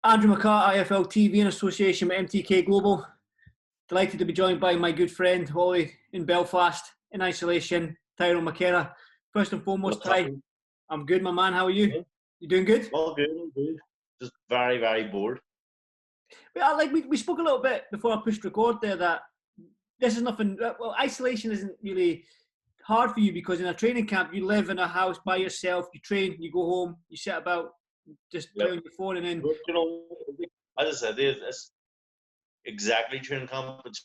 Andrew McCART, IFL TV in association with MTK Global. Delighted to be joined by my good friend, Wally, in Belfast, in isolation, TYRONE McKENNA. First and foremost, Ty, I'm good, my man. How are you? You doing good? All good, all good. Just very, very bored. But we spoke a little bit before I pushed record there that this is nothing, well, isolation isn't really hard for you because in a training camp, you live in a house by yourself, you train, you go home, you sit about, just play on your phone and then... But, you know, as I said, it's exactly training camp. It's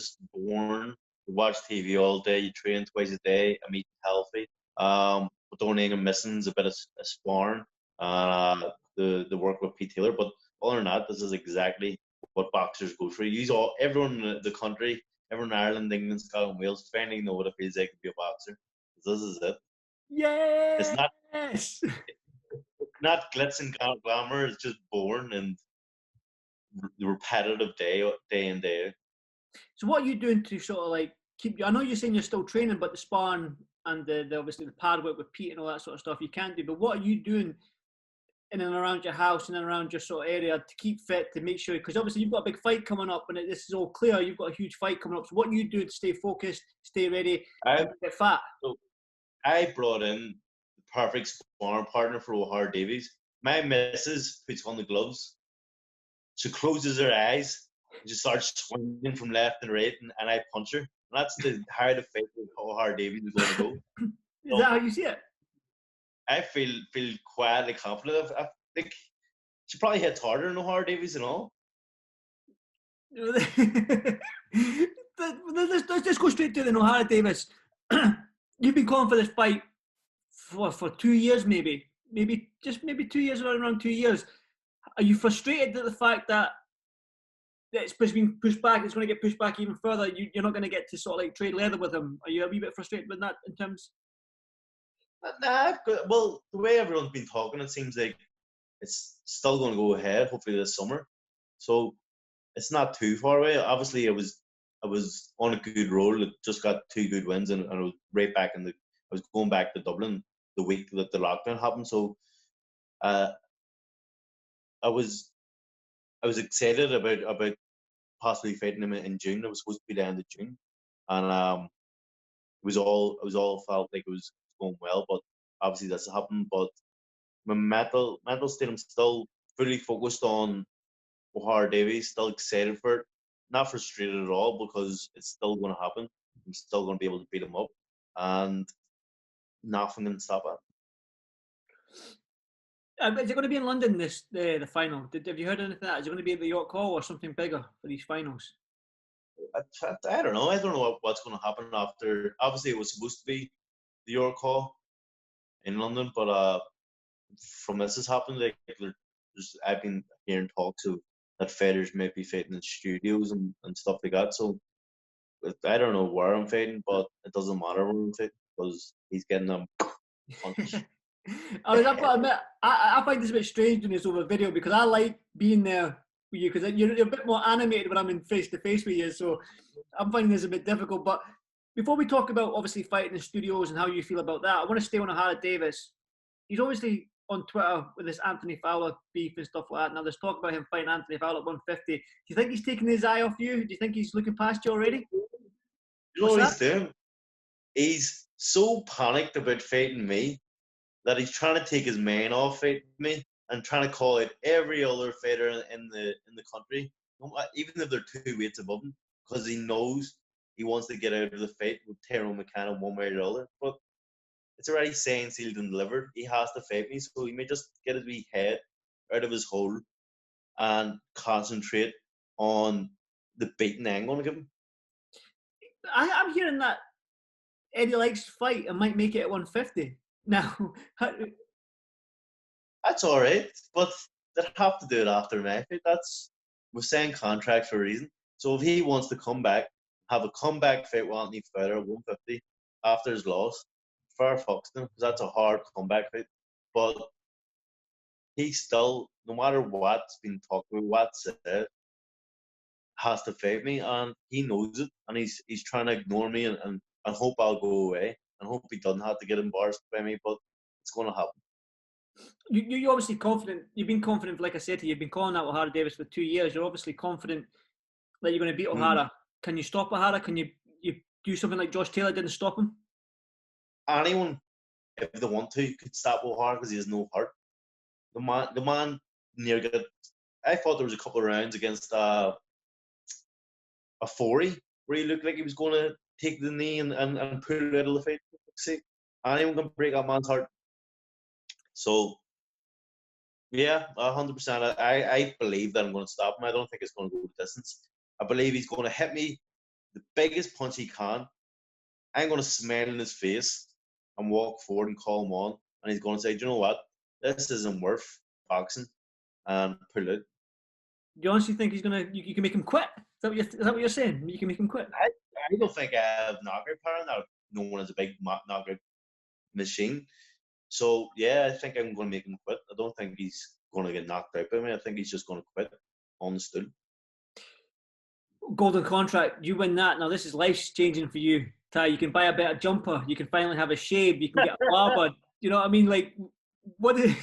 just boring. You watch TV all day, you train twice a day, I'm eating healthy. But the only thing I'm missing is a bit of sparring, the work with Pete Taylor. But other than that, this is exactly what boxers go through. Everyone in the country, everyone in Ireland, England, Scotland, Wales, finally know what it feels like to be a boxer. This is it. Yes! It's not glitz and glamour, it's just boring and repetitive day in, day out. So what are you doing to sort of like keep, I know you're saying you're still training, but the sparring and the obviously the pad work with Pete and all that sort of stuff you can't do, but what are you doing in and around your house and in and around your sort of area to keep fit, to make sure, because obviously you've got a big fight coming up and this is all clear, you've got a huge fight coming up, so what are you doing to stay focused, stay ready, and get fat? So I brought in the perfect sparring partner for OHARA Davies. My missus puts on the gloves, she closes her eyes, and she starts swinging from left and right, and I punch her. And that's how the fight with OHARA Davies is going to go. Is that how you see it? I feel quietly confident. I think she probably hits harder than OHARA Davies and all. Let's just go straight to the OHARA Davies. You've been calling for this fight for 2 years, maybe 2 years, around 2 years. Are you frustrated at the fact that it's been pushed back? It's going to get pushed back even further. You're not going to get to sort of like trade leather with him. Are you a wee bit frustrated with that in terms? Nah, well, the way everyone's been talking, it seems like it's still going to go ahead, hopefully this summer. So it's not too far away. Obviously, I was on a good roll. I just got 2 good wins, and I was right back I was going back to Dublin the week that the lockdown happened. So I was excited about possibly fighting him in June. It was supposed to be the end of June, and it was all felt like it was going well, but obviously that's happened. But my mental state, I'm still fully focused on OHARA Davies, still excited for it, not frustrated at all because it's still going to happen. I'm still going to be able to beat him up, and nothing can stop it. Is it going to be in London the final? Have you heard anything of that? Is it going to be at the York Hall or something bigger for these finals? I don't know. I don't know what's going to happen after. Obviously, it was supposed to be the York Hall in London, but from this has happened, like I've been hearing talks of that fighters might be fighting in studios and stuff like that. So I don't know where I'm fighting, but it doesn't matter where I'm fighting because he's getting them punches. I've got to admit, I find this a bit strange doing this over video because I like being there with you because you're a bit more animated when I'm in face to face with you. So I'm finding this a bit difficult. But before we talk about obviously fighting in studios and how you feel about that, I want to stay on OHARA Davies. He's obviously on Twitter with this Anthony Fowler beef and stuff like that. Now there's talk about him fighting Anthony Fowler at 150. Do you think he's taking his eye off you? Do you think he's looking past you already? You know what he's doing? He's so panicked about fighting me that he's trying to take his mind off fighting me and trying to call out every other fighter in the country, even if they're 2 weights above him, because he knows he wants to get out of the fight with TYRONE McKENNA one way or the other. But it's already signed, sealed, and delivered. He has to fight me, so he may just get his wee head out of his hole and concentrate on the beating I'm going to give him. I'm hearing that Eddie likes to fight and might make it at 150. Now, that's all right, but they have to do it after my fight. We're saying contract for a reason. So if he wants to come back, have a comeback fight with Anthony Fowler at 150 after his loss, fair fucks to him, because that's a hard comeback fight. But he still, no matter what's been talked about, what's said, has to fight me, and he knows it, and he's trying to ignore me and hope I'll go away, and hope he doesn't have to get embarrassed by me, but it's going to happen. You obviously confident. You've been confident, like I said to you. You've been calling out O'Hara Davies for 2 years. You're obviously confident that you're going to beat Mm. O'Hara. Can you stop O'Hara? Can you do something like Josh Taylor did and stop him? Anyone, if they want to, could stop O'Hara because he has no heart. The man near got. I thought there was a couple of rounds against a Forey where he looked like he was going to take the knee and pull it out of the fight. See, anyone can break that man's heart. So yeah, 100%. I believe that I'm going to stop him. I don't think it's going to go the distance. I believe he's going to hit me the biggest punch he can. I'm going to smile in his face and walk forward and call him on. And he's going to say, do you know what? This isn't worth boxing. And pull it. Do you honestly think he's gonna? You can make him quit? Is that what you're saying? You can make him quit? I don't think I have knockout power now. No one is a big knockout machine. So yeah, I think I'm going to make him quit. I don't think he's going to get knocked out by me. I think he's just going to quit on the stool. Golden contract. You win that. Now this is life changing for you, Ty. You can buy a better jumper. You can finally have a shave. You can get a barber. You know what I mean? Like, what does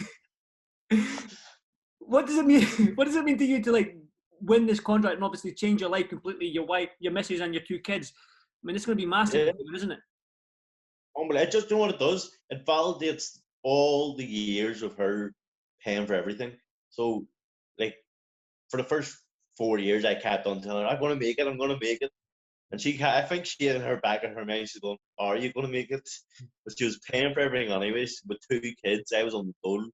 it mean? What does it mean to you to like win this contract and obviously change your life completely? Your wife, your missus, and your 2 kids. I mean, it's going to be massive, isn't it? It just, you know what it does? It validates all the years of her paying for everything. So, like, for the first 4 years, I kept on telling her, I'm going to make it, I'm going to make it. And I think she in her back of her mind, she's going, are you going to make it? But she was paying for everything anyways. With 2 kids, I was on the dole.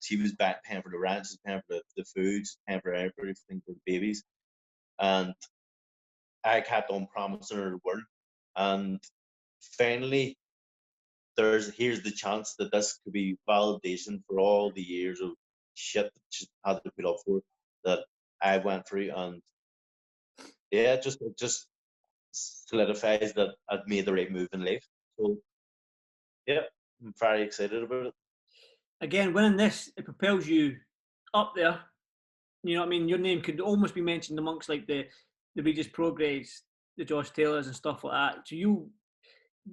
She was back paying for the rent, she was paying for the food, paying for everything for the babies. And I kept on promising her the world. And finally, here's the chance that this could be validation for all the years of shit that she had to put up for, that I went through. And yeah, it just solidifies that I've made the right move in life. So yeah, I'm very excited about it. Again, winning this, it propels you up there. You know what I mean? Your name could almost be mentioned amongst like the Regis Progress, the Josh Taylors and stuff like that. So you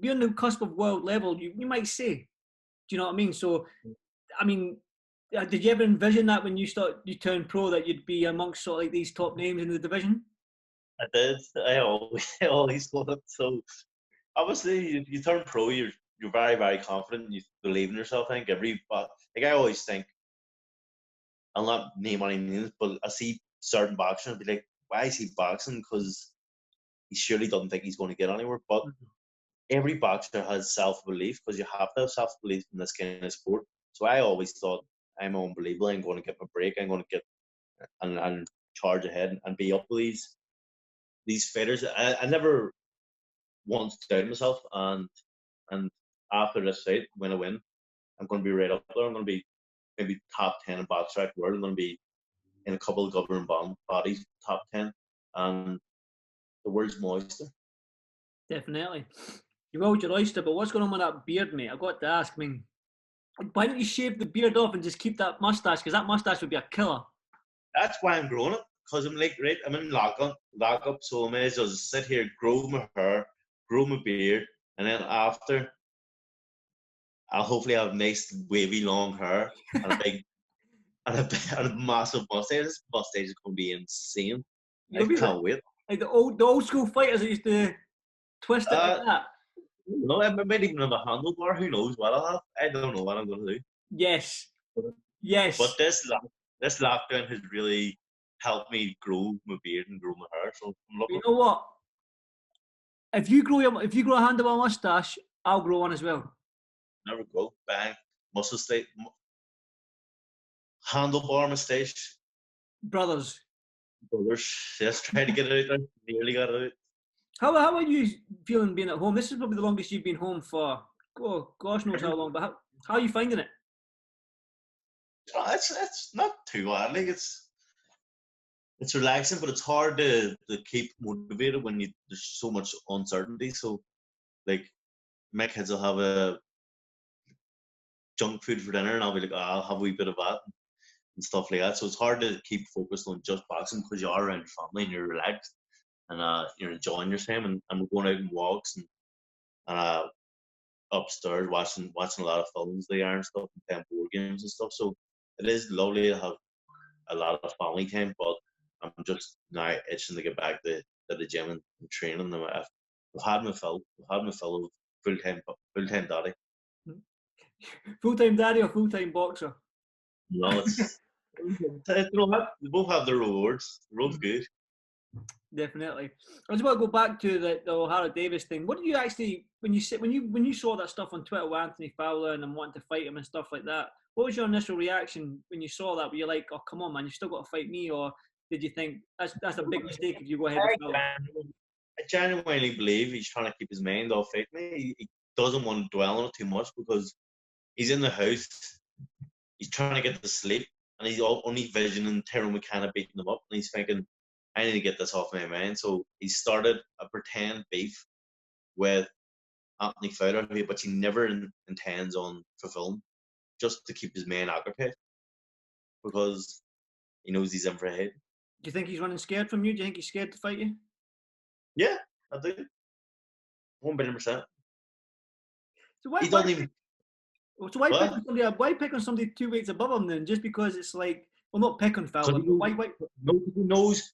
be on the cusp of world level, you might say. Do you know what I mean? So, I mean, did you ever envision that when you turned pro that you'd be amongst sort of like these top names in the division? I did. I always thought it. So obviously, you turn pro, you're very, very confident. You believe in yourself. I think I always think, I'll not name any names, but I see certain boxers and be like, why is he boxing? Because he surely doesn't think he's going to get anywhere. But every boxer has self-belief, because you have to have self-belief in this kind of sport. So I always thought, I'm unbelievable. I'm going to get my break. I'm going to get and charge ahead and be up with these fighters. I never once doubted myself. And after this fight, when I win, I'm going to be right up there. I'm going to be maybe top 10 in box track world. I'm going to be in a couple of governing bodies, top 10. And the world's my oyster. Definitely. You're world's your oyster, but what's going on with that beard, mate? I've got to ask. I mean, why don't you shave the beard off and just keep that mustache? Because that mustache would be a killer. That's why I'm growing it. Because I'm like, right, I'm in lockup, so I may as well just sit here, grow my hair, grow my beard, and then after, I'll hopefully have nice wavy long hair and a big and a massive mustache. This mustache is going to be insane. I can't wait. Like the old school fighters that used to twist it like that. No, I might even have a handlebar. Who knows what I'll have? I don't know what I'm going to do. Yes. But this lockdown has really helped me grow my beard and grow my hair. So I'm looking. You know what? If you grow a handlebar mustache, I'll grow one as well. Never go. Bang. Muscle state. Handlebar mustache. Brothers. Yes, try to get it out there. Nearly got it out. How are you feeling being at home? This is probably the longest you've been home for, gosh knows how long, but how are you finding it? It's not too bad. Like it's relaxing, but it's hard to keep motivated when there's so much uncertainty. So, like, my kids will have a junk food for dinner, and I'll be like, I'll have a wee bit of that and stuff like that. So it's hard to keep focused on just boxing because you are around your family and you're relaxed and you're enjoying your time, and we're going out on walks and upstairs watching a lot of films there and stuff, and playing board games and stuff. So it is lovely to have a lot of family time, but I'm just now itching to get back to the gym and training. I've had my fill. I've had my fill of full time daddy. Full-time daddy or full-time boxer? No, it's they both have their rewards. They're both good. Definitely. I just want to go back to the OHARA Davies thing. What did you actually, when you saw that stuff on Twitter with Anthony Fowler and them wanting to fight him and stuff like that? What was your initial reaction when you saw that? Were you like, "Oh, come on, man, you still got to fight me," or did you think that's a big mistake if you go ahead with Fowler? I genuinely believe he's trying to keep his mind off fighting me. He doesn't want to dwell on it too much because he's in the house. He's trying to get to sleep, and he's only visioning TYRONE McKENNA beating him up, and he's thinking, I need to get this off my mind. So he started a pretend beef with Anthony Fowler, but he never intends on fulfilling, just to keep his man occupied, because he knows he's in for a hit. Do you think he's running scared from you? Do you think he's scared to fight you? Yeah, I do. 1,000,000,000%. So why, He doesn't even. So why pick on somebody 2 weights above him then? Just because it's like, well, not pick on Fowler, but why? No, he knows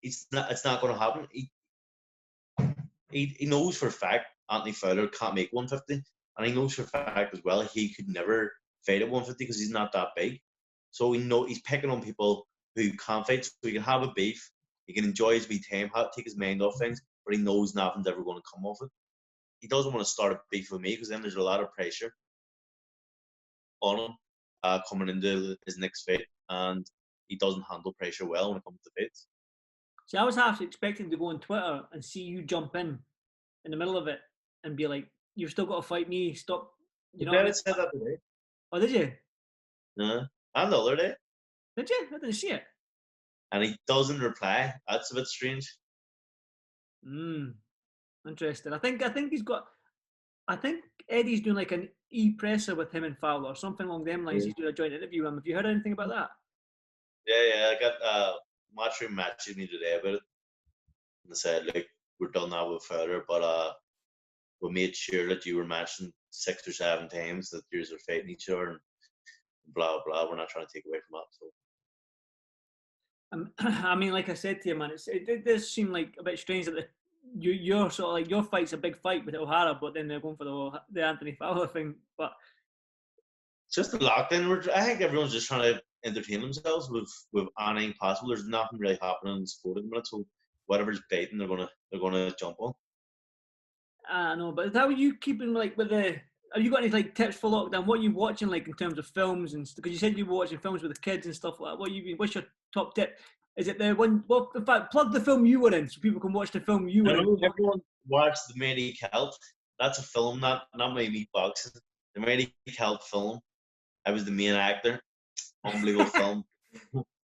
it's not going to happen. He knows for a fact Anthony Fowler can't make 150, and he knows for a fact as well he could never fight at 150 because he's not that big. So he's picking on people who can't fight, so he can have a beef, he can enjoy his wee time, take his mind off things, but he knows nothing's ever going to come off it. He doesn't want to start a beef with me because then there's a lot of pressure on him coming into his next fight, and he doesn't handle pressure well when it comes to fights. See, I was half expecting to go on Twitter and see you jump in the middle of it and be like, "You've still got to fight me. Stop." You know. I said that today. Oh, did you? No, and the other day. Did you? I didn't see it. And he doesn't reply. That's a bit strange. Interesting. I think he's got. I think Eddie's doing like an e-presser with him and Fowler or something along them lines. He's doing a joint interview with him. Have you heard anything about that? Yeah. I got Matchroom matching me today about it. And they said, like, we're done now with Fowler, but we made sure that you were matching 6 or 7 times that yours are fighting each other and blah blah. We're not trying to take away from that. So I mean, like I said to you, man, it does seem like a bit strange that you're sort of like your fight's a big fight with OHARA, but then they're going for the Anthony Fowler thing. But it's just a lockdown. I think everyone's just trying to entertain themselves with anything possible. There's nothing really happening in the sport at the minute, so whatever's baiting, they're gonna jump on. I know, but how are you keeping like with the? Have you got any like tips for lockdown? What are you watching like in terms of films and because you said you were watching films with the kids and stuff like that. What's your top tip? Is it the one? Well, in fact, plug the film you were in so people can watch the film you were in. Everyone watched the Mighty Celt. That's a film, not my meat boxing. The Mighty Celt film. I was the main actor. Unbelievable film.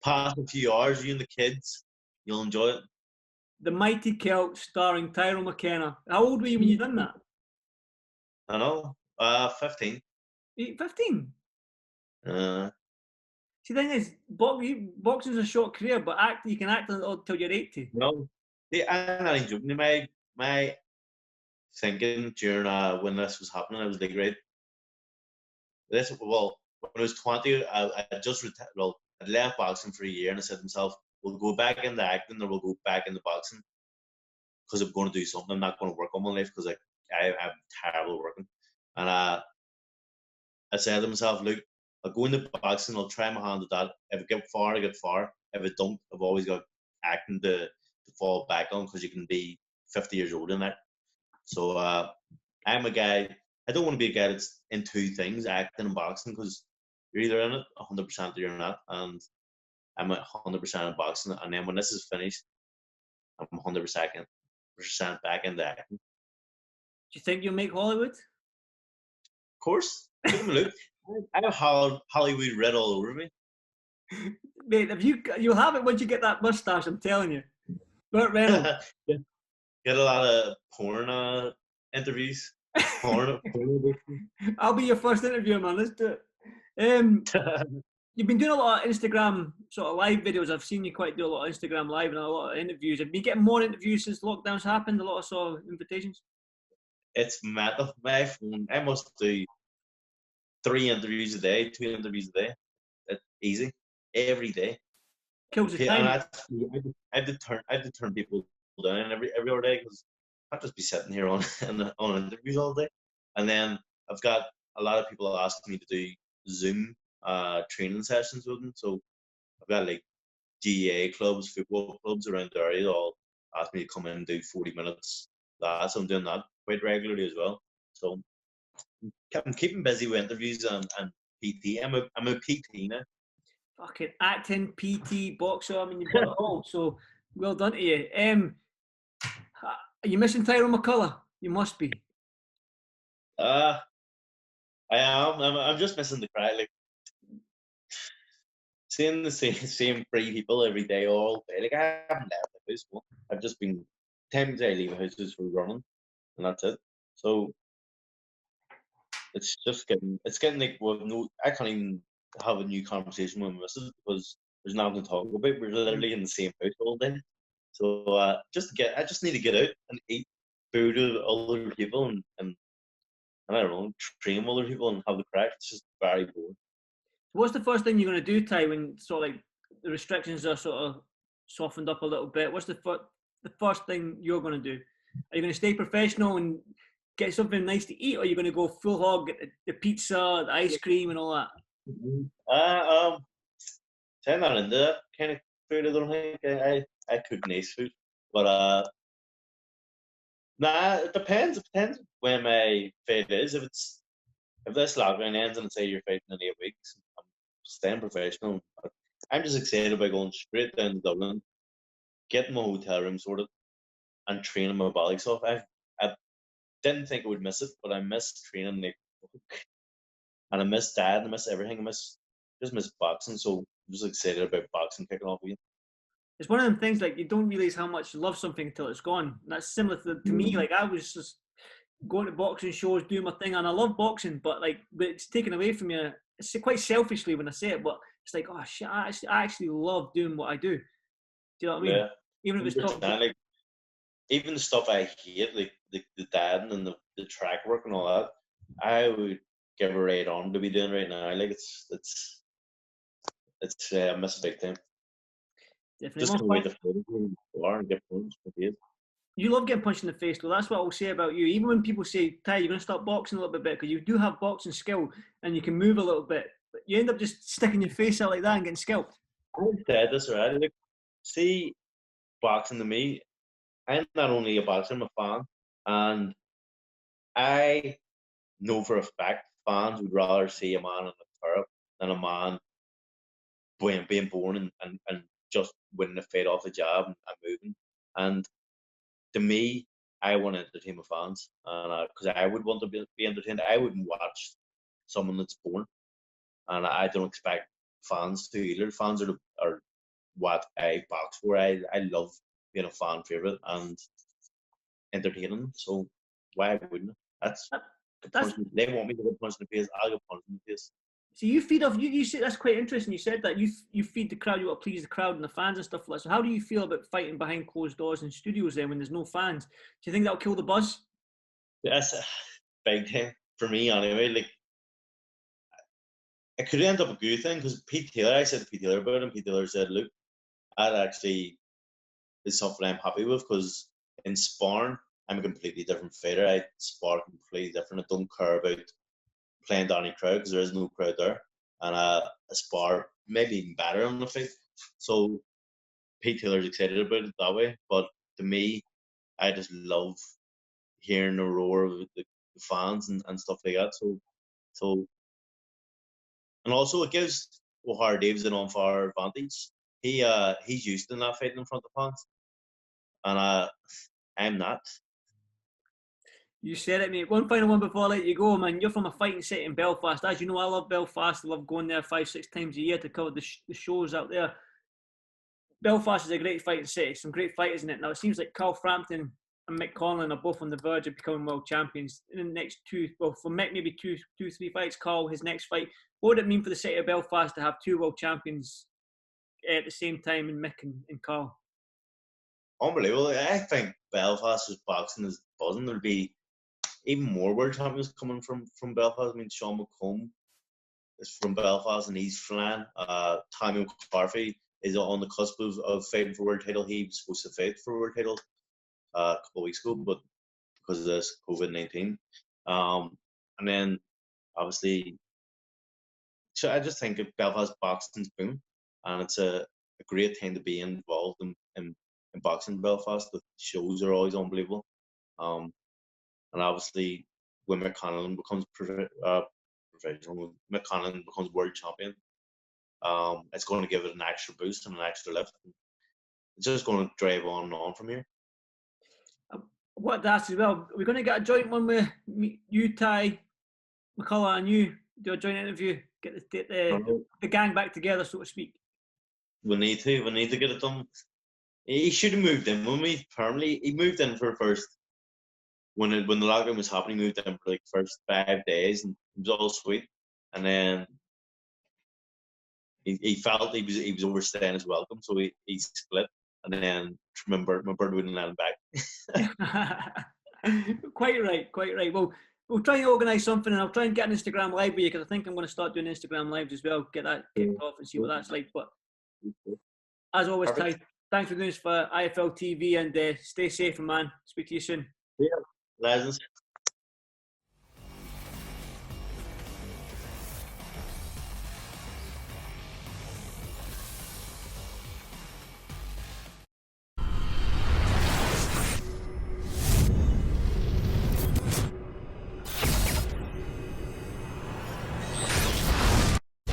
Pass a few hours, you and the kids, you'll enjoy it. The Mighty Celt starring TYRONE McKENNA. How old were you when you done that? I know. 15. 15? See, the thing is, boxing's a short career, but you can act until you're 80. No. See, I'm not even joking. My thinking during when this was happening, I was like, right, when I was 20, I just I'd left boxing for a year, and I said to myself, we'll go back into acting or we'll go back into boxing because I'm going to do something. I'm not going to work on my life because I'm terrible working. And I said to myself, look, I'll go into boxing, I'll try my hand at that. If I get far, I get far. If I don't, I've always got acting to fall back on because you can be 50 years old in that. So I'm a guy, I don't want to be a guy that's in two things, acting and boxing, because you're either in it 100% or you're not. And I'm at 100% in boxing. And then when this is finished, I'm 100% back into acting. Do you think you'll make Hollywood? Of course. Give him a look. I have Hollywood red all over me. Mate, you'll have it once you get that mustache, I'm telling you. Burt Reynolds. Get a lot of porn interviews. Porn I'll be your first interviewer, man. Let's do it. You've been doing a lot of Instagram sort of live videos. I've seen you do a lot of Instagram live and a lot of interviews. Have you been getting more interviews since lockdowns happened? A lot of sort of invitations? It's mental. My phone, I must do 3 interviews a day, 2 interviews a day. It's easy. Every day. Kills the And time. I have to turn people down every other day because I can't just be sitting here on on interviews all day. And then I've got a lot of people asking me to do Zoom training sessions with them. So I've got like GA clubs, football clubs around the area all ask me to come in and do 40 minutes. So I'm doing that quite regularly as well. So I'm keeping busy with interviews and PT. I'm a PT now. Fucking acting, PT, boxer. I mean, you've got it all. So well done to you. Are you missing Tyrone McCullough? You must be. I am. I'm just missing the crowd. Like seeing the same three people every day, all day. Like I haven't left the house. Well, I've just been times I leave the house just for running, and that's it. So it's getting like well, no, I can't even have a new conversation with my missus because there's nothing to talk about. We're literally in the same house all day. So I just need to get out and eat food with other people and I don't know, train with other people and have the crack. It's just very boring. What's the first thing you're going to do, Ty, when sort of like the restrictions are sort of softened up a little bit? What's the first thing you're going to do? Are you going to stay professional and get something nice to eat, or are you going to go full hog, get the pizza, the ice cream, and all that? I'm not into that kind of food. I don't think I cook nice food, but nah, it depends. It depends when my fight is. If this lockdown ends and say you're fighting in 8 weeks, I'm staying professional. I'm just excited about going straight down to Dublin, getting my hotel room sorted, and training my body off. I didn't think I would miss it, but I miss training like and I miss dad, I miss everything. Just miss boxing, so I'm just excited about boxing kicking off again. It's one of them things like you don't realize how much you love something until it's gone. And that's similar to me. Like I was just going to boxing shows, doing my thing, and I love boxing, but it's taken away from you. It's quite selfishly when I say it, but it's like, oh shit, I actually love doing what I do. Do you know what I mean? Yeah, Even if it's top. like even the stuff I hate, like the dad and the track work and all that, I would give a right on to be doing right now. Like it's I miss a big time. Definitely. Just can't wait to fight and get punched in the face. You love getting punched in the face, though. That's what I'll say about you. Even when people say, Ty, you're going to start boxing a little bit because you do have boxing skill and you can move a little bit, but you end up just sticking your face out like that and getting scalped. I said this already. Like, see, boxing to me, I'm not only a boxer, I'm a fan, and I know for a fact fans would rather see a man in a turret than a man being born and just winning a fight off a jab and moving. And to me, I want to entertain my fans, and because I would want to be entertained, I wouldn't watch someone that's born, and I don't expect fans to either. Fans are what I box for. I love being a fan favorite and entertaining them. So why wouldn't I? They want me to get punched in the face. I'll get punched in the face. So you feed off. You said that's quite interesting. You said that you feed the crowd. You want to please the crowd and the fans and stuff like that. So how do you feel about fighting behind closed doors in studios then when there's no fans? Do you think that'll kill the buzz? That's a big thing for me anyway. Like it could end up a good thing because Pete Taylor. I said to Pete Taylor about it, and Pete Taylor said, "Look, that actually is something I'm happy with because in sparring, I'm a completely different fighter. I spar completely different. I don't care about playing down any crowd because there is no crowd there, and I spar maybe even better on the fight. So Pete Taylor's excited about it that way, but to me, I just love hearing the roar of the fans and stuff like that. So, and also it gives O'Hara Davies an unfair advantage. He's used to not fighting in front of fans, and I'm not. You said it, mate. One final one before I let you go, man. You're from a fighting city in Belfast. As you know, I love Belfast. I love going there 5-6 times a year to cover the shows out there. Belfast is a great fighting city. Some great fighters in it. Now, it seems like Carl Frampton and Mick Conlon are both on the verge of becoming world champions in the next for Mick, maybe two, 3 fights. Carl, his next fight. What would it mean for the city of Belfast to have 2 world champions at the same time in Mick and Carl? Unbelievable. I think Belfast's boxing is buzzing. There'll be even more world champions coming from Belfast. I mean, Sean McComb is from Belfast and he's flying. Tommy McCarthy is on the cusp of fighting for world title. He was supposed to fight for world title a couple of weeks ago, but because of this COVID-19. And then obviously, so I just think Belfast boxing's boom, and it's a great time to be involved in boxing in Belfast. The shows are always unbelievable. And obviously, when McConnell becomes professional, when McConnell becomes world champion, it's going to give it an extra boost and an extra lift. It's just going to drive on and on from here. What that's as well. We're going to get a joint one with you, Ty, McCullough, and you do a joint interview. Get the gang back together, so to speak. We need to get it done. He should have moved in with me permanently. He moved in for first when the lockdown was happening. He moved in for like first 5 days, and it was all sweet. And then he felt he was overstaying his welcome, so he split. And then my bird wouldn't let him back. Quite right. Well, we'll try and organise something, and I'll try and get an Instagram live with you, because I think I'm going to start doing Instagram lives as well. Get that kicked off and see what that's like. But as always, Ty, thanks for doing this for IFL TV, and stay safe, man. Speak to you soon. Yeah, legends.